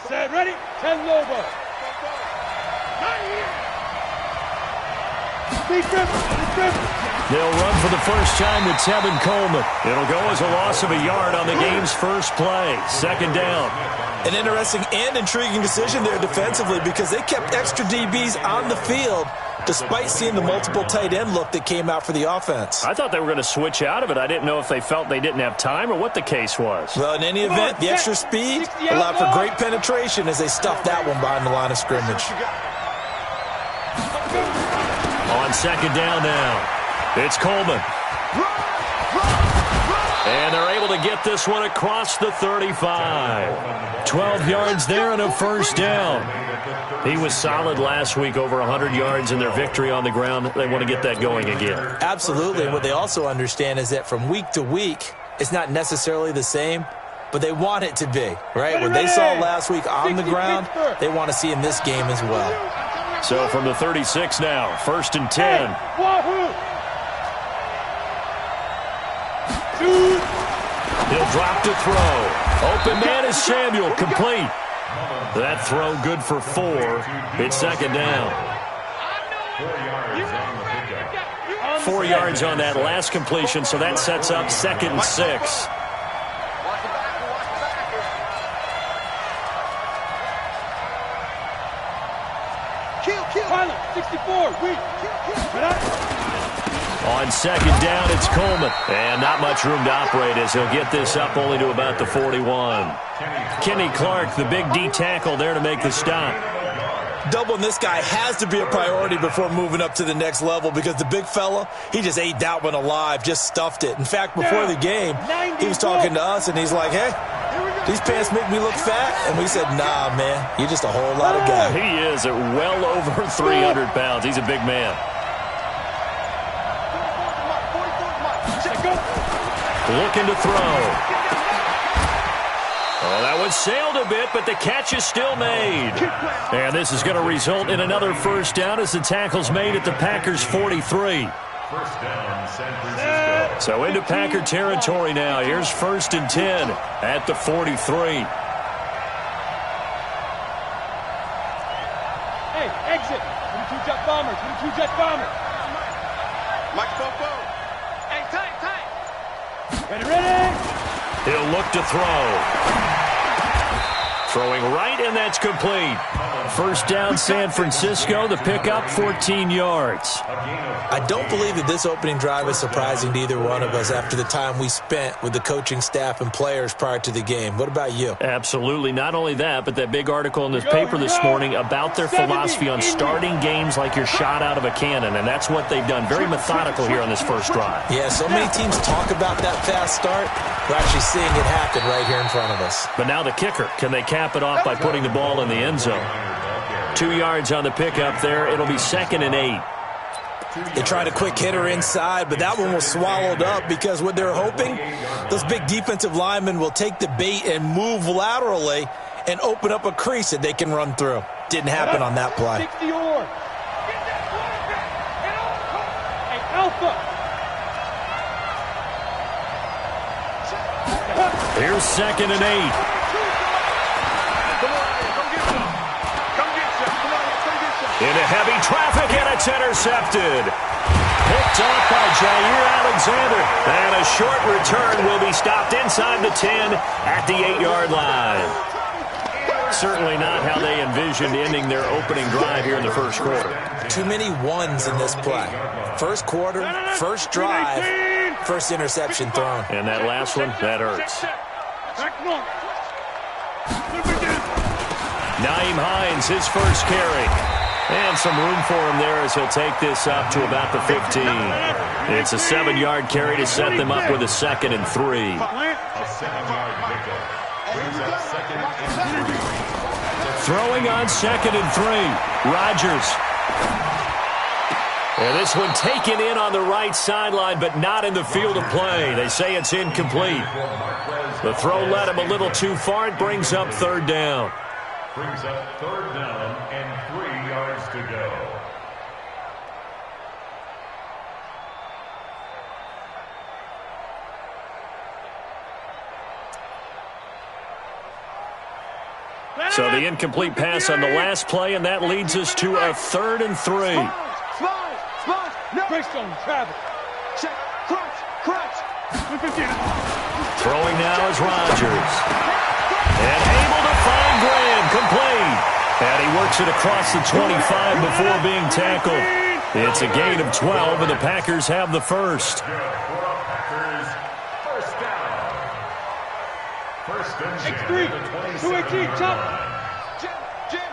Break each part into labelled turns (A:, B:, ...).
A: Set, ready, 10 Lobo.
B: They'll run for the first time with Tevin Coleman. It'll go as a loss of a yard on the game's first play. Second down.
C: An interesting and intriguing decision there defensively because they kept extra DBs on the field despite seeing the multiple tight end look that came out for the offense.
B: I thought they were going to switch out of it. I didn't know if they felt they didn't have time or what the case was.
C: Well, in any event, the extra speed allowed for great penetration as they stuffed that one behind the line of scrimmage.
B: On second down now, it's Coleman. And they're able to get this one across the 35. 12 yards there and a first down. He was solid last week, over 100 yards in their victory on the ground. They want to get that going again.
C: Absolutely. And what they also understand is that from week to week, it's not necessarily the same, but they want it to be, right? What they saw last week on the ground, they want to see in this game as well.
B: So from the 36 now, first and 10. He'll drop to throw. Open man is Samuel, complete. That throw good for 4. It's second down. 4 yards on that last completion, so that sets up second and 6. On second down, it's Coleman. And not much room to operate as he'll get this up only to about the 41. Kenny Clark, the big D tackle there to make the stop.
C: Doubling this guy has to be a priority before moving up to the next level because the big fella, he just ate that one alive, just stuffed it. In fact, before the game, he was talking to us, and he's like, hey, these pants make me look fat. And we said, nah, man, you're just a whole lot of guy.
B: He is at well over 300 pounds. He's a big man. Looking to throw. Oh, that one sailed a bit, but the catch is still made. And this is going to result in another first down as the tackle's made at the Packers' 43.
D: First down, San Francisco.
B: So into Packer territory now. Here's first and 10 at the 43.
A: Hey, exit. 22 jet bombers. 22 jet bombers. Microphone forward. Hey, tight. Ready.
B: He'll look to throw. Throwing right, and that's complete. First down, San Francisco. The pickup, 14 yards.
C: I don't believe that this opening drive is surprising to either one of us after the time we spent with the coaching staff and players prior to the game. What about you?
B: Absolutely. Not only that, but that big article in this paper this morning about their philosophy on starting games like you're shot out of a cannon, and that's what they've done. Very methodical here on this first drive.
C: Yeah, so many teams talk about that fast start. We're actually seeing it happen right here in front of us.
B: But now the kicker. Can they cap it off by putting the ball in the end zone? 2 yards on the pickup there. It'll be second and 8.
C: They tried a quick hitter inside, but that one was swallowed up because what they're hoping, those big defensive linemen will take the bait and move laterally and open up a crease that they can run through. Didn't happen on that play.
B: Here's second and 8. Into heavy traffic, and it's intercepted. Picked off by Jair Alexander. And a short return will be stopped inside the 10 at the 8-yard line. Certainly not how they envisioned ending their opening drive here in the first quarter.
C: Too many ones in this play. First quarter, first drive, first interception thrown.
B: And that last one, that hurts. Nyheim Hines, his first carry. And some room for him there as he'll take this up to about the 15. It's a 7-yard carry to set them up with a second and 3.
D: A 7-yard pickup brings up second and 3.
B: Throwing on second and 3. Rodgers. And this one taken in on the right sideline, but not in the field of play. They say it's incomplete. The throw led him a little too far. It brings up third down.
D: Brings up third down and 3 yards to go.
B: So the incomplete pass on the last play, and that leads us to a 3rd and 3. Throwing now is Rodgers. And able to find Graham, complete. And he works it across the 25 before being tackled. It's a gain of 12, and the Packers have the first.
A: X3, 218, chop. Jam.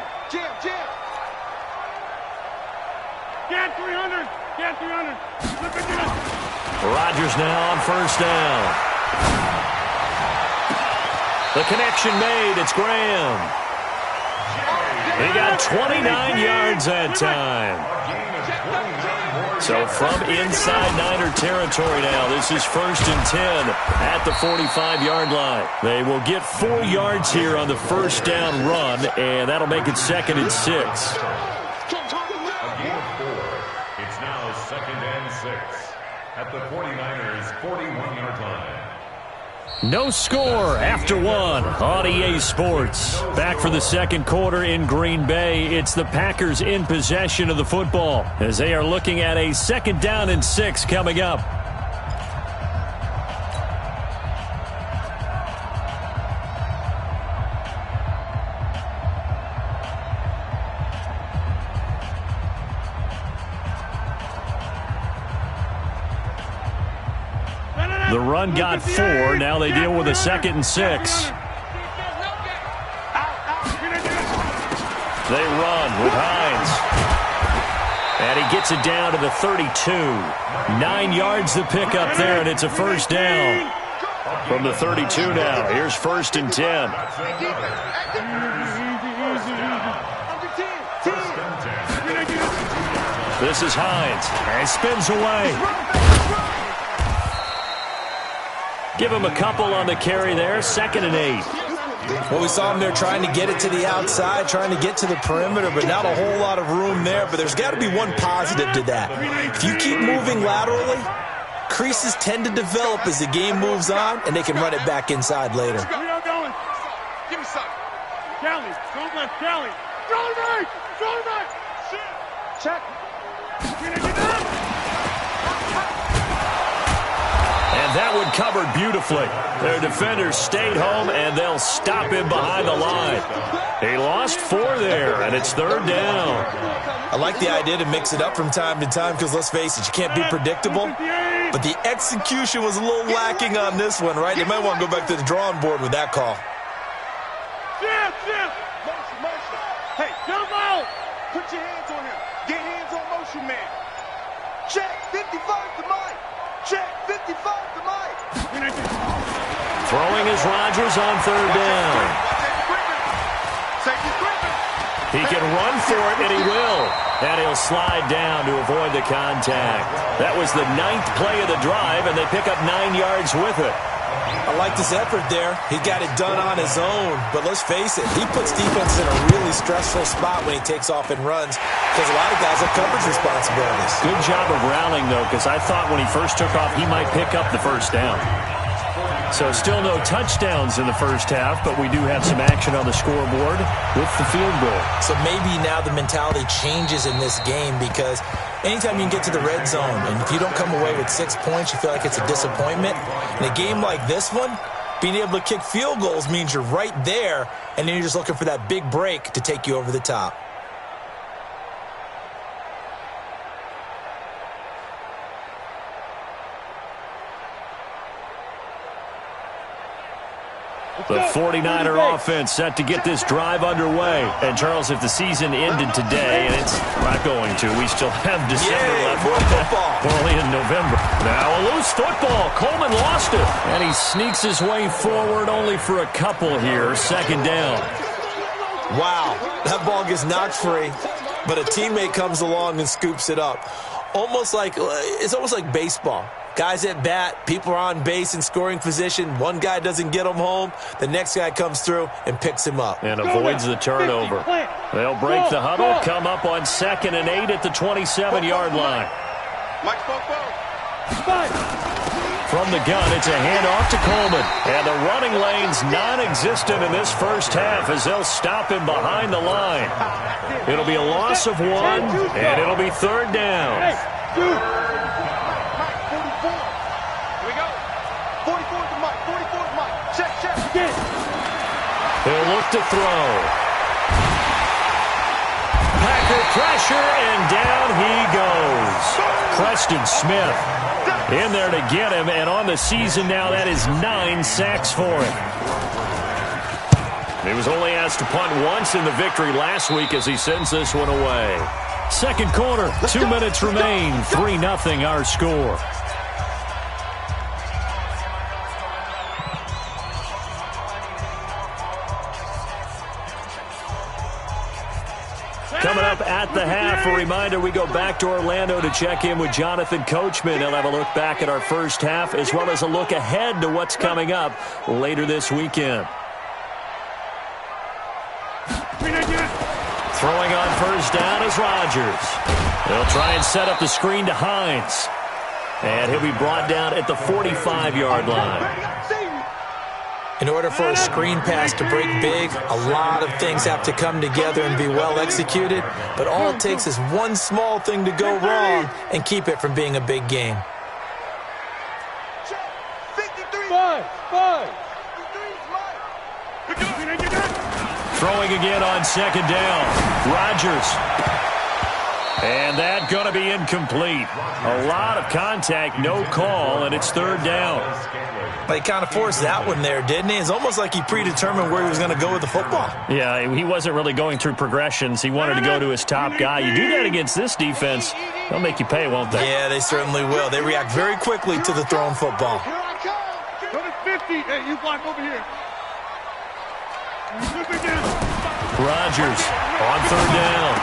A: Get 300.
B: Rodgers now on first down. The connection made. It's Graham. He got 29 yards that time. So from inside Niner territory now, this is 1st and 10 at the 45-yard line. They will get 4 yards here on the first down run, and that'll make it 2nd and 6.
D: A gain of 4. It's now 2nd and 6 at the 49ers' 41-yard line.
B: No score after 1 on EA Sports. Back for the second quarter in Green Bay. It's the Packers in possession of the football as they are looking at a 2nd down and 6 coming up. The run got 4. Now they deal with a 2nd and 6. They run with Hines. And he gets it down to the 32. 9 yards to pick up there, and it's a first down. From the 32 now, here's 1st and 10. This is Hines. And spins away. Give him a couple on the carry there. 2nd and 8.
C: Well, we saw him there trying to get it to the outside, trying to get to the perimeter, but not a whole lot of room there. But there's got to be one positive to that. If you keep moving laterally, creases tend to develop as the game moves on, and they can run it back inside later.
A: Give me something. Kelly, don't let Kelly. Throw it back. Check.
B: And that one covered beautifully. Their defenders stayed home, and they'll stop him behind the line. He lost 4 there, and it's 3rd down.
C: I like the idea to mix it up from time to time because, let's face it, you can't be predictable. But the execution was a little lacking on this one, right? They might want to go back to the drawing board with that call.
A: Motion. Hey, come out. Put your hands on him. Get hands on motion, man. Check, 55 to Mike. Check, 55 to Mike.
B: Throwing is Rodgers on 3rd down. He can run for it, and he will. And he'll slide down to avoid the contact. That was the 9th play of the drive, and they pick up 9 yards with it.
C: I like this effort there. He got it done on his own. But let's face it, he puts defense in a really stressful spot when he takes off and runs because a lot of guys have coverage responsibilities.
B: Good job of rallying, though, because I thought when he first took off, he might pick up the first down. So still no touchdowns in the first half, but we do have some action on the scoreboard with the field goal. So
C: maybe now the mentality changes in this game because anytime you can get to the red zone, and if you don't come away with 6 points, you feel like it's a disappointment. In a game like this one, being able to kick field goals means you're right there, and then you're just looking for that big break to take you over the top.
B: The 49er offense set to get this drive underway. And, Charles, if the season ended today, and it's not going to, we still have December left.
C: More football.
B: We're only in November. Now a loose football. Coleman lost it. And he sneaks his way forward only for a couple here. 2nd down.
C: Wow. That ball gets knocked free, but a teammate comes along and scoops it up. It's almost like baseball. Guys at bat, people are on base in scoring position. One guy doesn't get him home. The next guy comes through and picks him up.
B: And avoids the turnover. They'll break the huddle, come up on 2nd and 8 at the 27-yard line. From the gun, it's a handoff to Coleman. And the running lane's non-existent in this first half as they'll stop him behind the line. It'll be a loss of 1, and it'll be third down.
A: Hey, dude. Mike, 44. Here we go. 44 to Mike. 44 to Mike. Check.
B: He'll look to throw. Packer pressure, and down he goes. Preston Smith in there to get him, and on the season now, that is 9 sacks for him. He was only asked to punt once in the victory last week as he sends this one away. Second quarter, 2 minutes remain, 3-0 our score. Coming up at the half, a reminder, we go back to Orlando to check in with Jonathan Coachman. He'll have a look back at our first half as well as a look ahead to what's coming up later this weekend. Throwing on first down is Rodgers. They'll try and set up the screen to Hines. And he'll be brought down at the 45-yard line.
C: In order for a screen pass to break big, a lot of things have to come together and be well executed. But all it takes is one small thing to go wrong and keep it from being a big game.
A: 5.
B: Throwing again on second down. Rodgers. And that going to be incomplete. A lot of contact, no call, and it's third down.
C: He kind of forced that one there, didn't he? It's almost like he predetermined where he was going to go with the football.
B: Yeah, he wasn't really going through progressions. He wanted to go to his top guy. You do that against this defense, they'll make you pay, won't they?
C: Yeah, they certainly will. They react very quickly to the thrown football.
A: Here I come. Go to 50. Hey, you block over here.
B: Rodgers on third down.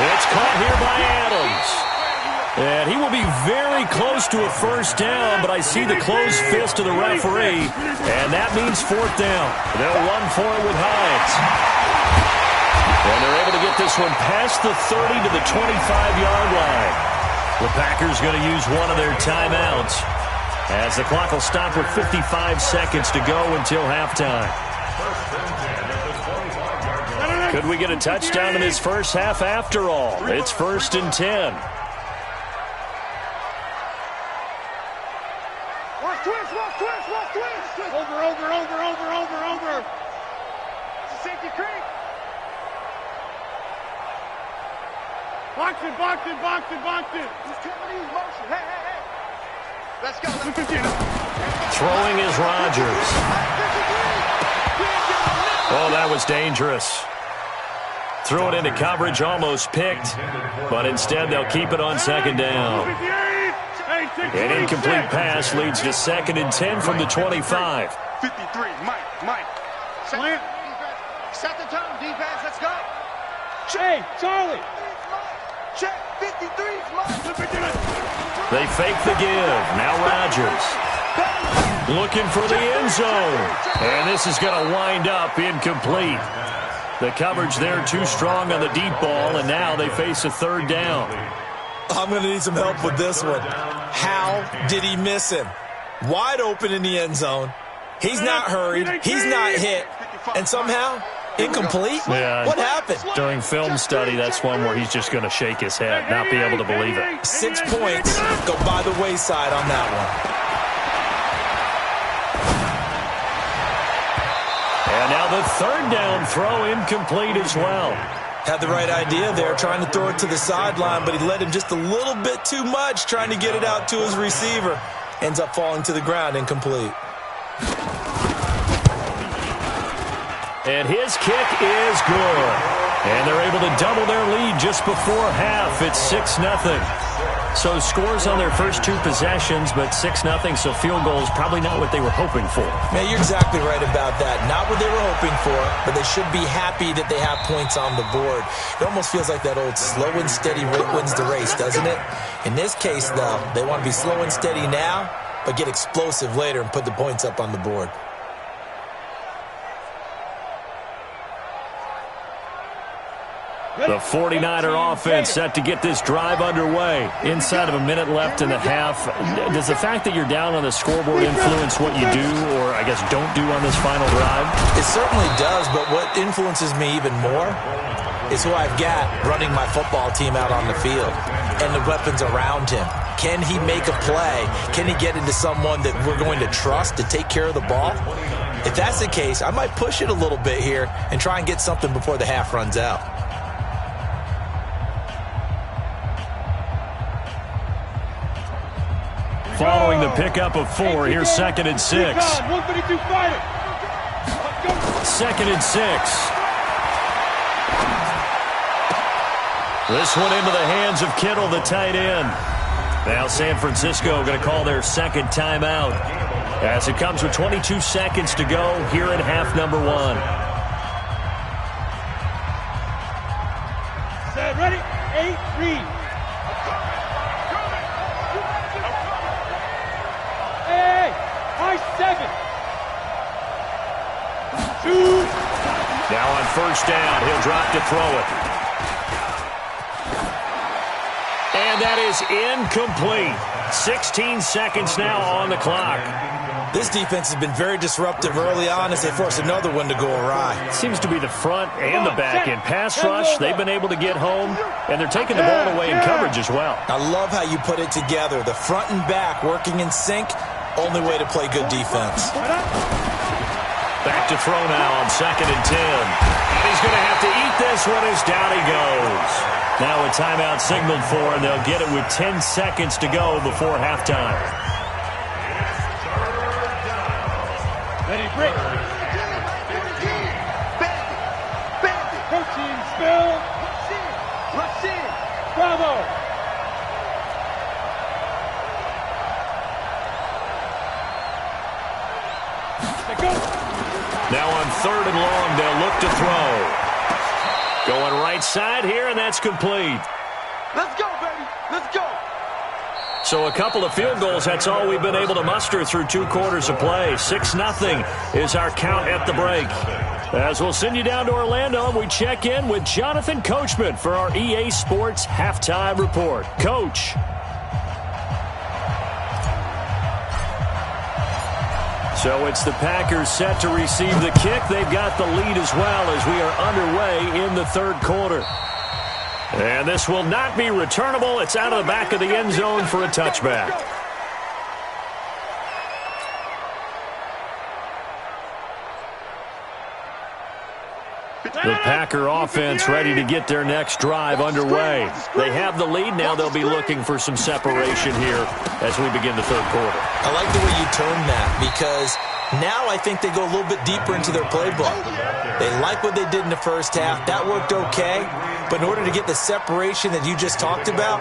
B: It's caught here by Adams. And he will be very close to a first down, but I see the closed fist of the referee, and that means fourth down. They'll run for it with Hines. And they're able to get this one past the 30 to the 25-yard line. The Packers going to use one of their timeouts as the clock will stop with 55 seconds to go until halftime. Could we get a touchdown in this first half after all? It's 1st and 10.
A: Watch twist. Over. Safety creep. Box it. He's trying to use motion. Hey. Let's go.
B: Throwing is Rodgers. Oh, that was dangerous. Threw it into coverage, almost picked, but instead they'll keep it on second down. An incomplete pass leads to 2nd and 10 from the 25.
A: 53, Mike. Slant. Set the tone, defense, let's go. Hey, Charlie. Check, 53's Mike.
B: They fake the give. Now Rodgers. Looking for the end zone. And this is going to wind up incomplete. The coverage there too strong on the deep ball, and now they face a third down.
C: I'm going to need some help with this one. How did he miss him? Wide open in the end zone. He's not hurried. He's not hit. And somehow, incomplete?
B: Yeah.
C: What happened?
B: During film study, that's one where he's just going to shake his head, not be able to believe it.
C: 6 points go by the wayside on that one.
B: And now the third down throw incomplete as well.
C: Had the right idea there, trying to throw it to the sideline, but he led him just a little bit too much, trying to get it out to his receiver. Ends up falling to the ground, incomplete.
B: And his kick is good. And they're able to double their lead just before half. It's 6-0. So scores on their first 2 possessions, but 6-0, so field goal is probably not what they were hoping for.
C: Man, you're exactly right about that. Not what they were hoping for, but they should be happy that they have points on the board. It almost feels like that old slow and steady wins the race, doesn't it? In this case, though, they want to be slow and steady now, but get explosive later and put the points up on the board.
B: The 49er offense set to get this drive underway. Inside of a minute left in the half. Does the fact that you're down on the scoreboard influence what you do, or I guess don't do on this final drive?
C: It certainly does, but what influences me even more is who I've got running my football team out on the field and the weapons around him. Can he make a play? Can he get into someone that we're going to trust to take care of the ball? If that's the case, I might push it a little bit here and try and get something before the half runs out.
B: Following the pickup of 4, here's 2nd and 6. 2nd and 6. This one into the hands of Kittle, the tight end. Now San Francisco going to call their second timeout as it comes with 22 seconds to go here in half number 1.
A: Set, ready, 8, read. Hey, high 7. 2.
B: Now on first down, he'll drop to throw it. And that is incomplete. 16 seconds now on the clock.
C: This defense has been very disruptive early on as they force another one to go awry.
B: Seems to be the front and the back end pass rush. They've been able to get home, and they're taking the ball away in coverage as well.
C: I love how you put it together. The front and back working in sync, only way to play good defense.
B: Back to throw now on 2nd and 10. And he's going to have to eat this one as down he goes. Now a timeout signaled for, and they'll get it with 10 seconds to go before halftime.
A: Ready, break. Coaching, spell. Rush in. Bravo.
B: Now on 3rd and long, they'll look to throw. Going right side here, and that's complete.
A: Let's go, baby. Let's go.
B: So a couple of field goals, that's all we've been able to muster through 2 quarters of play. 6-0 is our count at the break. As we'll send you down to Orlando, and we check in with Jonathan Coachman for our EA Sports Halftime Report. Coach. So it's the Packers set to receive the kick. They've got the lead as well as we are underway in the 3rd quarter. And this will not be returnable. It's out of the back of the end zone for a touchback. The Packer offense ready to get their next drive underway. They have the lead. Now they'll be looking for some separation here as we begin the 3rd quarter.
C: I like the way you turn that because now I think they go a little bit deeper into their playbook. They like what they did in the first half. That worked okay. But in order to get the separation that you just talked about,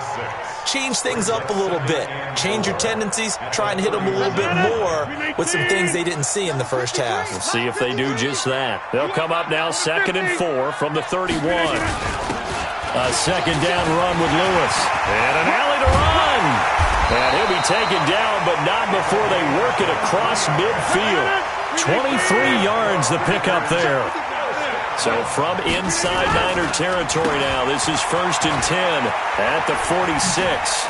C: change things up a little bit. Change your tendencies. Try and hit them a little bit more with some things they didn't see in the first half.
B: We'll see if they do just that. They'll come up now 2nd and 4 from the 31. A 2nd down run with Lewis. And an alley to run. And he'll be taken down, but not before they work it across midfield. 23 yards the pickup there. So from inside Niner territory now, this is 1st and 10 at the 46.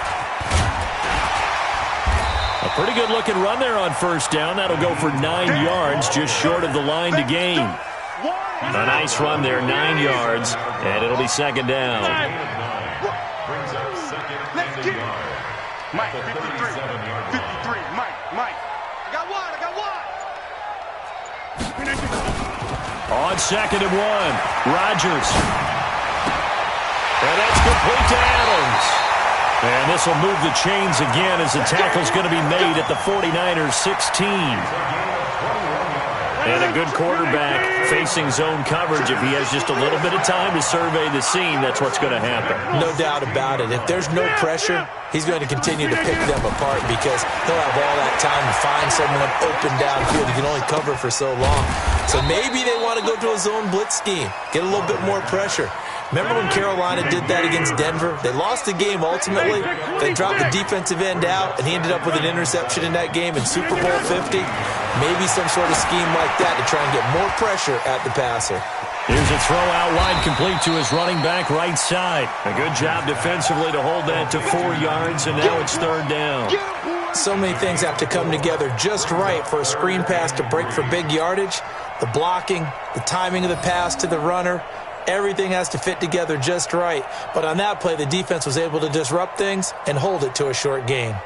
B: A pretty good looking run there on first down. That'll go for 9 yards, just short of the line to gain. A nice run there, 9 yards, and it'll be 2nd down.
A: Mike, 53. 53. Mike. I got one.
B: On 2nd and 1, Rodgers. And that's complete to Adams. And this will move the chains again as the tackle's going to be made at the 49ers 16. And a good quarterback facing zone coverage. If he has just a little bit of time to survey the scene, that's what's going to happen.
C: No doubt about it. If there's no pressure, he's going to continue to pick them apart because he'll have all that time to find someone open downfield. He can only cover for so long. So maybe they want to go to a zone blitz scheme, get a little bit more pressure. Remember when Carolina did that against Denver? They lost the game ultimately. They dropped the defensive end out, and he ended up with an interception in that game in Super Bowl 50. Maybe some sort of scheme like that to try and get more pressure at the passer.
B: Here's a throw out wide, complete to his running back right side. A good job defensively to hold that to 4 yards, and now it's 3rd down.
C: So many things have to come together just right for a screen pass to break for big yardage. The blocking, the timing of the pass to the runner, everything has to fit together just right. But on that play, the defense was able to disrupt things and hold it to a short gain.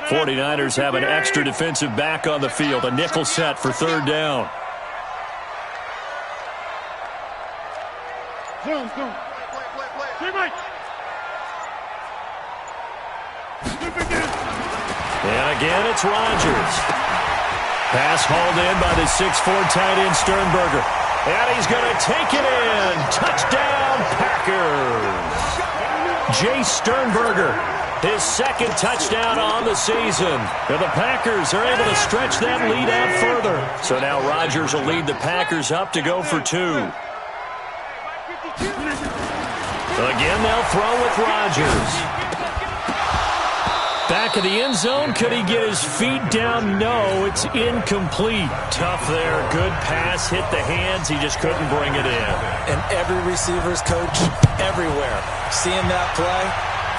B: 49ers have an extra defensive back on the field, a nickel set for 3rd down. And again, it's Rodgers. Pass hauled in by the 6'4" tight end Sternberger. And he's going to take it in. Touchdown, Packers. Jay Sternberger, his 2nd touchdown on the season. And the Packers are able to stretch that lead out further. So now Rodgers will lead the Packers up to go for 2. Again, they'll throw with Rodgers. Back of the end zone. Could he get his feet down? No, it's incomplete. Tough there. Good pass. Hit the hands. He just couldn't bring it in.
C: And every receiver's coach everywhere. Seeing that play,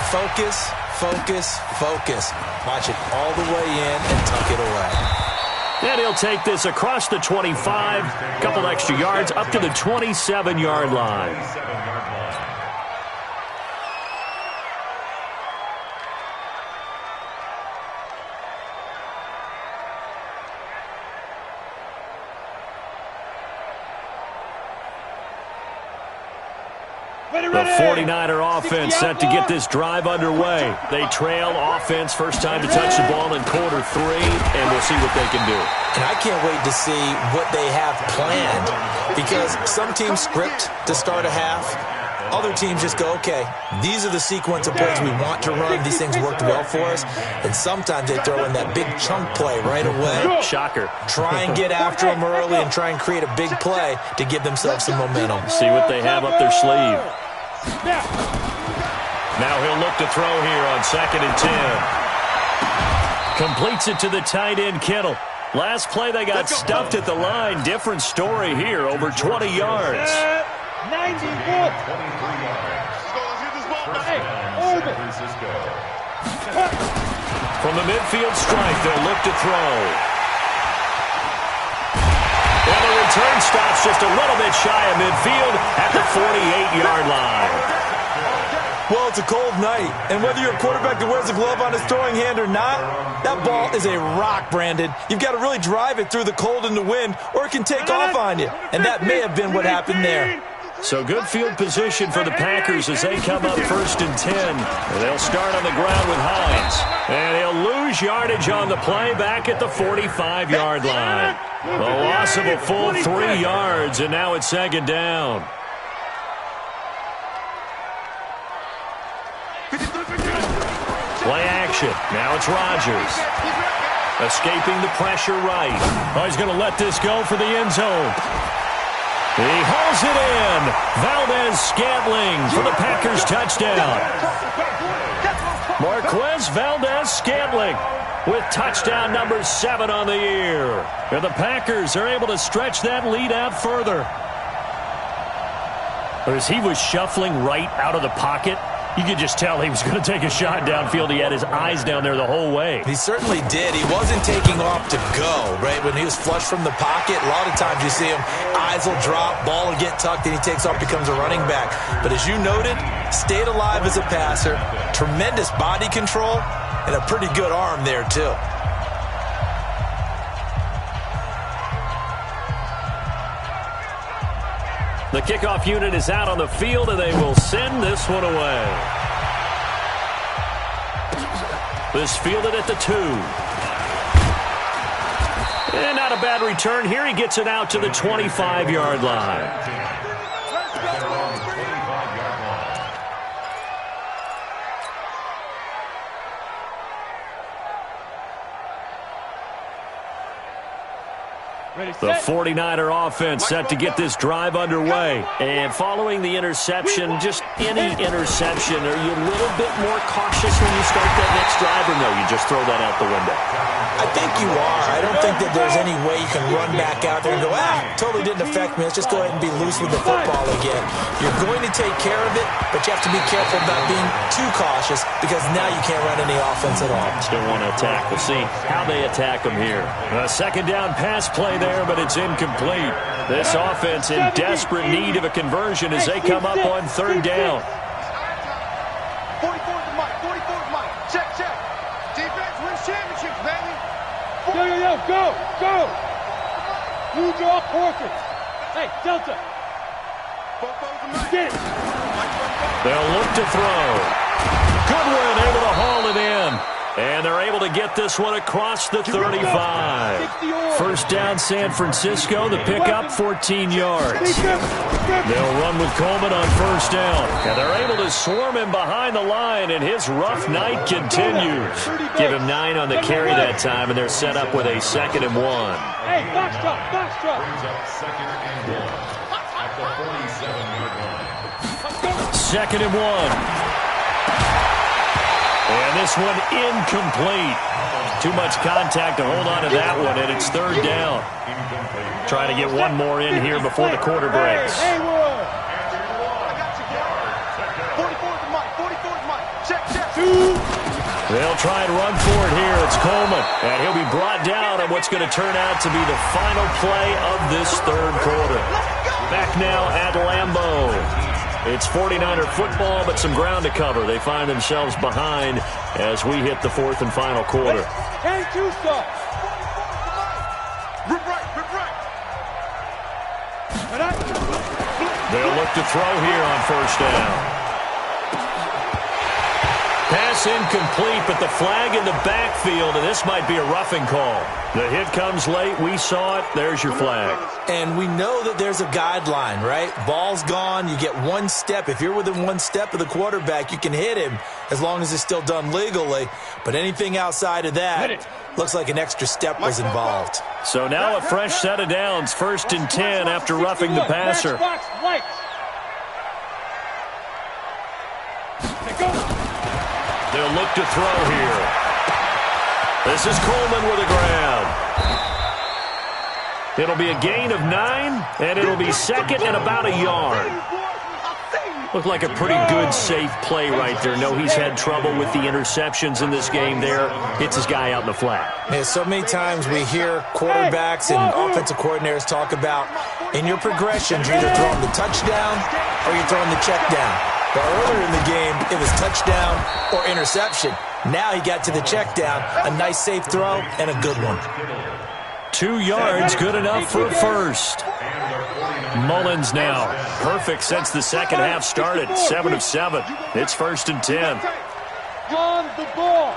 C: focus, focus, focus. Watch it all the way in and tuck it away.
B: And he'll take this across the 25. Couple extra yards up to the 27-yard line. The 49er offense set to get this drive underway. They trail offense, first time to touch the ball in quarter 3, and we'll see what they can do.
C: And I can't wait to see what they have planned, because some teams script to start a half. Other teams just go, okay, these are the sequence of plays we want to run. These things worked well for us. And sometimes they throw in that big chunk play right away.
B: Shocker.
C: Try and get after them early and try and create a big play to give themselves some momentum.
B: See what they have up their sleeve. Now he'll look to throw here on 2nd and 10. Completes it to the tight end, Kittle. Last play they got stuffed at the line. Different story here, over 20 yards.
A: 90
B: From the midfield stripe, they'll look to throw. And the return stops just a little bit shy of midfield at the 48-yard line.
C: Well, it's a cold night, and whether you're a quarterback that wears a glove on his throwing hand or not, that ball is a rock, Brandon. You've got to really drive it through the cold and the wind, or it can take off on you, and that may have been what happened there.
B: So good field position for the Packers as they come up 1st and 10. They'll start on the ground with Hines. And he'll lose yardage on the play back at the 45-yard line. A loss of a full 3 yards, and now it's 2nd down. Play action. Now it's Rodgers. Escaping the pressure right. Oh, he's going to let this go for the end zone. He hauls it in. Valdez-Scantling for the Packers touchdown. Marquez Valdez-Scantling with touchdown number 7 on the year. And the Packers are able to stretch that lead out further. But as he was shuffling right out of the pocket, you could just tell he was going to take a shot downfield. He had his eyes down there the whole way.
C: He certainly did. He wasn't taking off to go, right? When he was flush from the pocket, a lot of times you see him, eyes will drop, ball will get tucked, and he takes off, becomes a running back. But as you noted, stayed alive as a passer, tremendous body control, and a pretty good arm there, too.
B: The kickoff unit is out on the field, and they will send this one away. This fielded at the 2. And not a bad return here. He gets it out to the 25-yard line. The 49er offense set to get this drive underway.
E: And following the interception, just any interception, are you a little bit more cautious when you start that next drive, or no, you just throw that out the window?
C: I think you are. I don't think that there's any way you can run back out there and go, totally didn't affect me. Let's just go ahead and be loose with the football again. You're going to take care of it, but you have to be careful about being too cautious because now you can't run any offense at all.
B: Still want to attack. We'll see how they attack them here. A second down pass play there, but it's incomplete. This offense in desperate need of a conversion as they come up on third down.
A: 44's the mic. 44's mic. Check, check. Defense wins championships, baby.
F: Yo, go. Move your horses. Hey, Delta. Get it.
B: They'll look to throw. Goodwin able to haul it in. And they're able to get this one across the 35. First down, San Francisco. The pickup, 14 yards. They'll run with Coleman on first down. And they're able to swarm him behind the line, and his rough night continues. Give him 9 on the carry that time, and they're set up with a 2nd and 1.
F: Hey, box drop.
D: Brings up 2nd and 1 at the 47-yard line.
B: 2nd and 1. And this one incomplete. Too much contact to hold on to that one, and it's third down. Trying to get one more in here before the quarter breaks. They'll try and run for it here. It's Coleman, and he'll be brought down on what's going to turn out to be the final play of this third quarter. Back now at Lambeau. It's 49er football, but some ground to cover. They find themselves behind as we hit the 4th and final quarter.
F: Hey, two-stop.
A: Rip right.
B: They'll look to throw here on first down. Pass incomplete, but the flag in the backfield, and this might be a roughing call. The hit comes late. We saw it. There's your flag.
C: And we know that there's a guideline, right? Ball's gone. You get one step. If you're within one step of the quarterback, you can hit him as long as it's still done legally. But anything outside of that, looks like an extra step was involved.
B: So now a fresh set of downs. 1st and 10 after roughing the passer. They'll look to throw here. This is Coleman with a grab. It'll be a gain of 9, and it'll be 2nd and about a yard. Looked like a pretty good, safe play right there. No, he's had trouble with the interceptions in this game there. Hits his guy out in the flat.
C: Yeah, so many times we hear quarterbacks and offensive coordinators talk about in your progressions, you're either throwing the touchdown or you're throwing the check down. But earlier in the game, it was touchdown or interception. Now he got to the check down, a nice safe throw, and a good one.
B: 2 yards, good enough for a first. Mullins now, perfect since the second half started, 7 of 7. It's 1st and 10.
F: On the ball,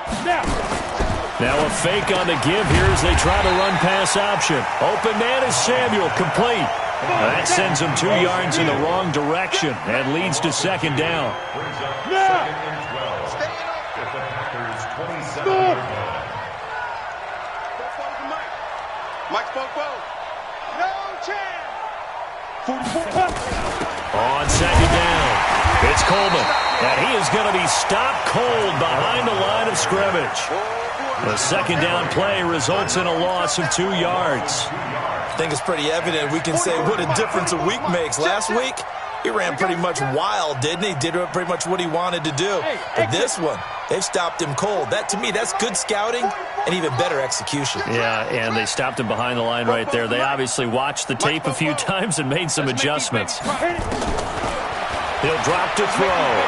B: Now a fake on the give here as they try to run pass option. Open man is Samuel, complete. That sends him 2 yards in the wrong direction and leads to 2nd down.
A: Mike Spoke. No chance.
B: On 2nd down, it's Coleman, and he is going to be stopped cold behind the line of scrimmage. The 2nd down play results in a loss of 2 yards.
C: I think it's pretty evident. We can say what a difference a week makes. Last week, he ran pretty much wild, didn't he? Did pretty much what he wanted to do. But this one, they've stopped him cold. That, to me, that's good scouting and even better execution.
B: Yeah, and they stopped him behind the line right there. They obviously watched the tape a few times and made some adjustments. He'll drop to throw.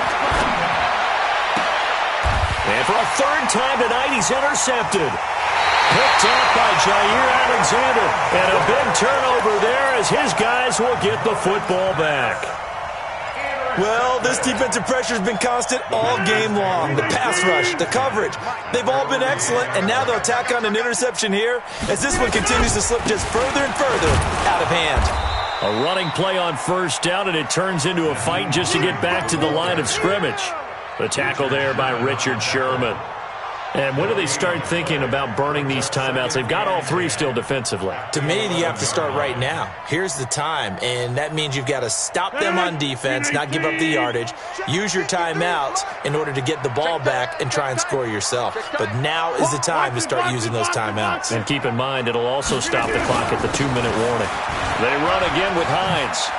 B: And for a 3rd time tonight, he's intercepted. Picked off by Jair Alexander. And a big turnover there as his guys will get the football back.
C: Well, this defensive pressure has been constant all game long. The pass rush, the coverage, they've all been excellent, and now they'll tack on an interception here as this one continues to slip just further and further out of hand.
B: A running play on first down, and it turns into a fight just to get back to the line of scrimmage. The tackle there by Richard Sherman.
E: And when do they start thinking about burning these timeouts? They've got all three still defensively.
C: To me, you have to start right now. Here's the time, and that means you've got to stop them on defense, not give up the yardage, use your timeouts in order to get the ball back and try and score yourself. But now is the time to start using those timeouts.
E: And keep in mind, it'll also stop the clock at the 2-minute warning. They run again with Hines.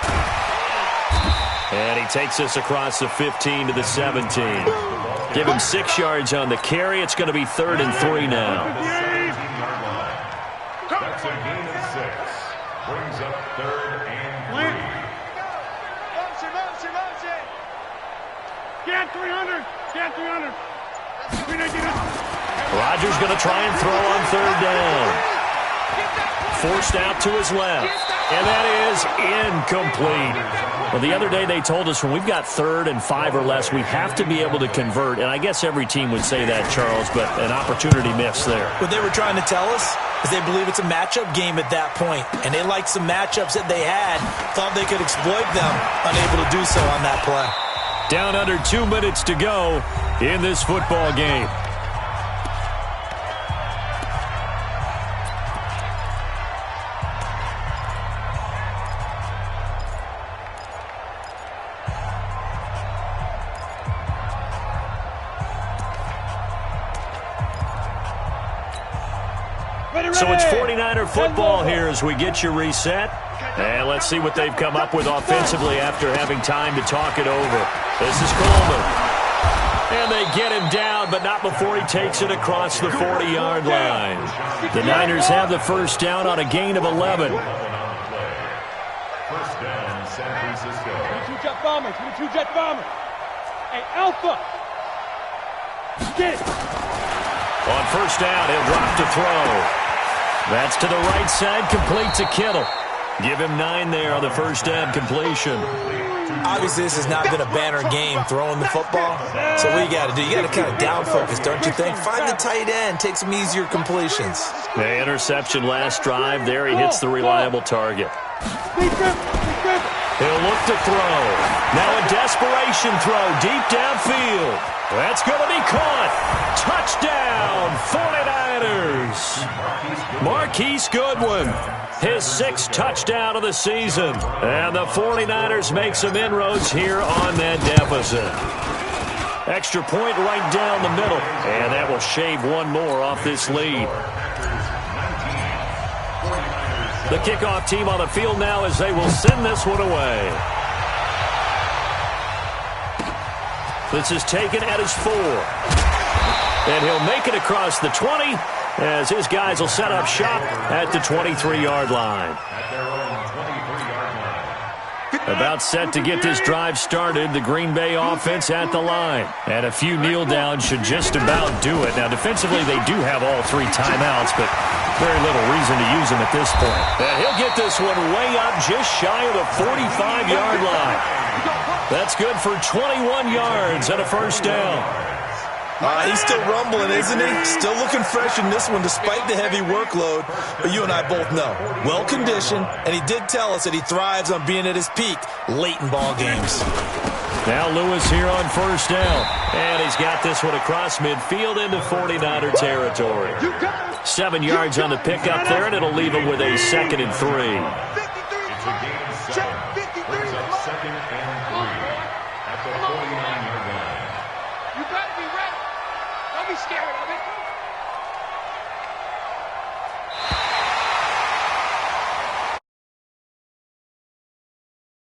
E: And he takes this across the 15 to the 17. Give him 6 yards on the carry. It's going to be 3rd and 3 now.
D: That's a gain of 6. Brings up 3rd and 3.
F: Get 300. Get 300.
E: Rodgers going to try and throw on 3rd down. Forced out to his left. And that is incomplete. Well, the other day they told us when we've got 3rd and 5 or less, we have to be able to convert. And I guess every team would say that, Charles, but an opportunity missed there.
C: What they were trying to tell us is they believe it's a matchup game at that point. And they liked some matchups that they had, thought they could exploit them, unable to do so on that play.
E: Down under 2 minutes to go in this football game. So it's 49er football here as we get you reset. And let's see what they've come up with offensively after having time to talk it over. This is Coleman. And they get him down, but not before he takes it across the 40-yard line. The Niners have the first down on a gain of 11.
D: First down, San Francisco.
F: 22 jet bombers. 22 jet bombers. Hey, Alpha. Get it.
E: On first down, he'll drop to throw. That's to the right side, complete to Kittle. Give him 9 there on the first down completion.
C: Obviously, this has not been a banner game throwing the football. So what you got to do, you got to kind of down focus, don't you think? Find the tight end, take some easier completions.
E: The interception last drive. There he hits the reliable target. He'll look to throw. Now a desperation throw deep downfield. That's going to be caught. Touchdown, 49ers. Marquise Goodwin, his 6th touchdown of the season. And the 49ers make some inroads here on that deficit. Extra point right down the middle. And that will shave one more off this lead. The kickoff team on the field now as they will send this one away. This is taken at his 4. And he'll make it across the 20 as his guys will set up shop at the 23-yard line. About set to get this drive started, the Green Bay offense at the line. And a few kneel downs should just about do it. Now, defensively, they do have all 3 timeouts, but very little reason to use them at this point. And he'll get this one way up just shy of the 45-yard line. That's good for 21 yards and a first down.
C: He's still rumbling, isn't he? Still looking fresh in this one despite the heavy workload. But you and I both know, well-conditioned, and he did tell us that he thrives on being at his peak late in ball games.
E: Now Lewis here on first down. And he's got this one across midfield into 49er territory. 7 yards on the pickup there, and it'll leave him with a 2nd and 3.
D: It's a gain of 7. Brings up 2nd and 3 at the 49-yard line.
F: You better be ready. Don't be scared of it.